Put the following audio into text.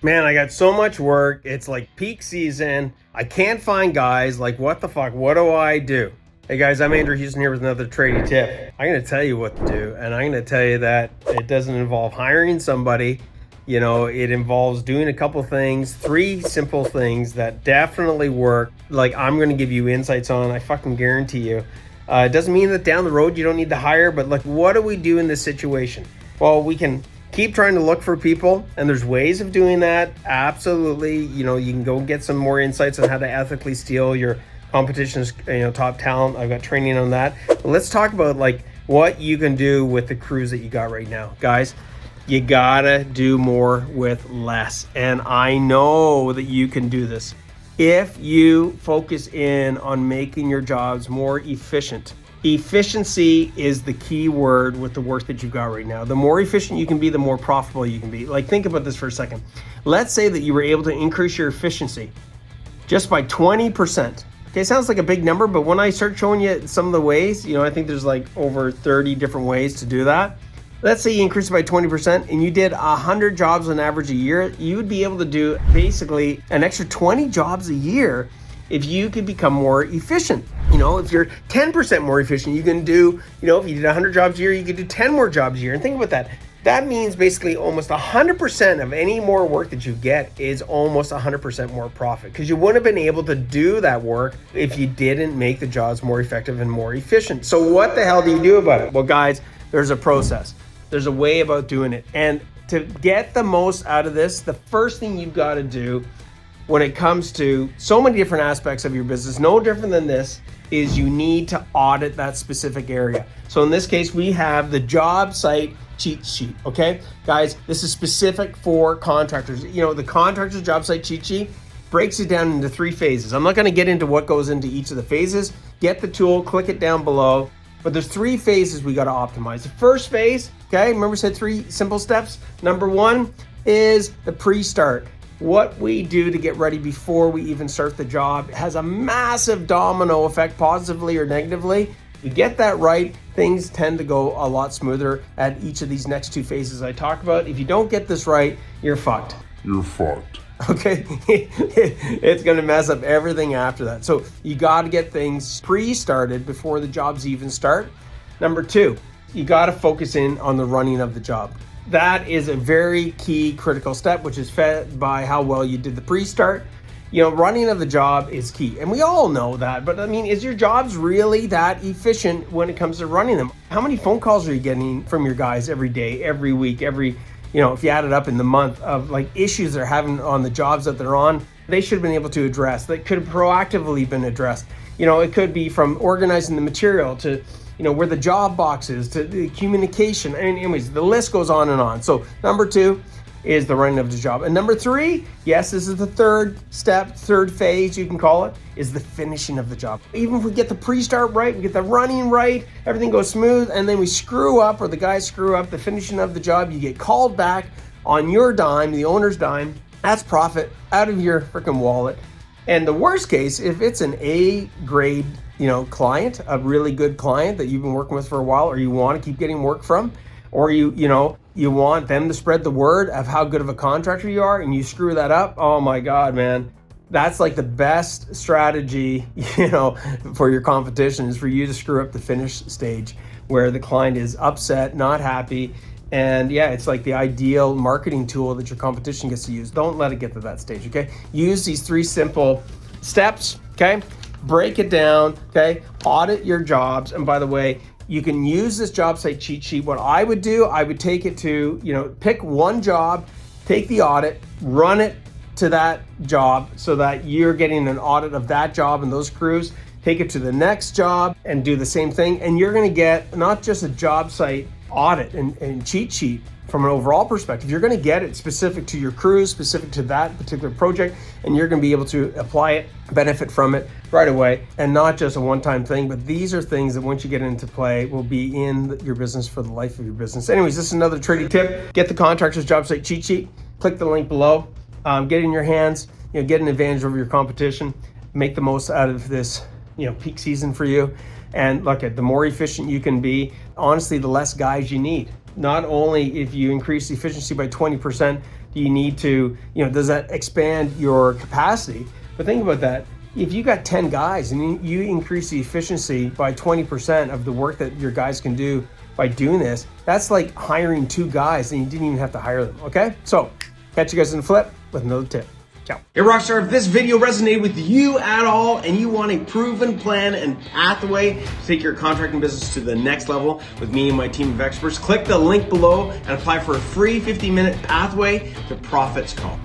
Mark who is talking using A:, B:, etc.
A: Man, I got so much work. It's like peak season. I can't find guys. Like, what the fuck? What do I do? Hey guys, I'm Andrew Houston here with another trading tip. I'm going to tell you what to do, and I'm going to tell you that it doesn't involve hiring somebody. You know, it involves doing a couple things, 3 simple things that definitely work. Like, I'm going to give you insights on, I fucking guarantee you. It doesn't mean that down the road you don't need to hire, but like, what do we do in this situation? Well, we can keep trying to look for people, and there's ways of doing that. Absolutely. You know, you can go get some more insights on how to ethically steal your competition's, top talent. I've got training on that. But let's talk about like what you can do with the crews that you got right now. Guys, you gotta do more with less. And I know that you can do this if you focus in on making your jobs more efficient. Efficiency is the key word with the work that you've got right now. The more efficient you can be, the more profitable you can be. Like, think about this for a second. Let's say that you were able to increase your efficiency just by 20%. Okay, sounds like a big number, but when I start showing you some of the ways, I think there's like over 30 different ways to do that. Let's say you increase it by 20% and you did 100 jobs on average a year, you would be able to do basically an extra 20 jobs a year if you could become more efficient. If you're 10% more efficient, you can do, if you did 100 jobs a year, you could do 10 more jobs a year. And think about that. That means basically almost 100% of any more work that you get is almost 100% more profit, because you wouldn't have been able to do that work if you didn't make the jobs more effective and more efficient. So what the hell do you do about it? Well, guys, there's a process. There's a way about doing it. And to get the most out of this, the first thing you've got to do when it comes to so many different aspects of your business, no different than this, is you need to audit that specific area. So in this case, we have the job site cheat sheet, okay? Guys, this is specific for contractors. The contractor's job site cheat sheet breaks it down into 3 phases. I'm not gonna get into what goes into each of the phases. Get the tool, click it down below. But there's 3 phases we gotta optimize. The first phase, okay, remember we said 3 simple steps? Number 1 is the pre-start. What we do to get ready before we even start the job has a massive domino effect, positively or negatively. You get that right, things tend to go a lot smoother at each of these next 2 phases I talk about. If you don't get this right, you're fucked.
B: You're fucked.
A: Okay, it's gonna mess up everything after that. So you gotta get things pre-started before the jobs even start. Number 2, you gotta focus in on the running of the job. That is a very key critical step, which is fed by how well you did the pre-start. Running of the job is key. And we all know that, but I mean, is your jobs really that efficient when it comes to running them? How many phone calls are you getting from your guys every day, every week, if you add it up in the month of like issues they're having on the jobs that they're on, they should have been able to address, that could have proactively been addressed. It could be from organizing the material to where the job box is, to the communication. And anyways, the list goes on and on. So number 2 is the running of the job. And number 3, yes, this is the 3rd step, 3rd phase, you can call it, is the finishing of the job. Even if we get the pre-start right, we get the running right, everything goes smooth, and then we screw up, or the guys screw up the finishing of the job, you get called back on your dime, the owner's dime. That's profit out of your freaking wallet. And the worst case, if it's an A grade, client, a really good client that you've been working with for a while, or you want to keep getting work from, or you want them to spread the word of how good of a contractor you are, and you screw that up, oh my God, man. That's like the best strategy, for your competition, is for you to screw up the finish stage where the client is upset, not happy. And yeah, it's like the ideal marketing tool that your competition gets to use. Don't let it get to that stage, okay? Use these 3 simple steps, okay? Break it down, okay? Audit your jobs. And by the way, you can use this job site cheat sheet. What I would do, I would take it to, pick one job, take the audit, run it to that job so that you're getting an audit of that job and those crews. Take it to the next job and do the same thing. And you're gonna get not just a job site audit and cheat sheet from an overall perspective, you're gonna get it specific to your crews, specific to that particular project, and you're gonna be able to apply it, benefit from it right away, and not just a one-time thing, but these are things that once you get into play will be in your business for the life of your business. Anyways, this is another trading tip. Get the Contractors job site cheat sheet, click the link below, get it in your hands, get an advantage over your competition, make the most out of this peak season for you. And look, at the more efficient you can be, honestly, the less guys you need. Not only if you increase efficiency by 20%, Do you need to, does that expand your capacity? But think about that. If you got 10 guys and you increase the efficiency by 20% of the work that your guys can do by doing this, that's like hiring 2 guys and you didn't even have to hire them, okay? So, catch you guys in the flip with another tip. Ciao. Hey Rockstar, if this video resonated with you at all and you want a proven plan and pathway to take your contracting business to the next level with me and my team of experts, click the link below and apply for a free 15-minute pathway to Profits Call.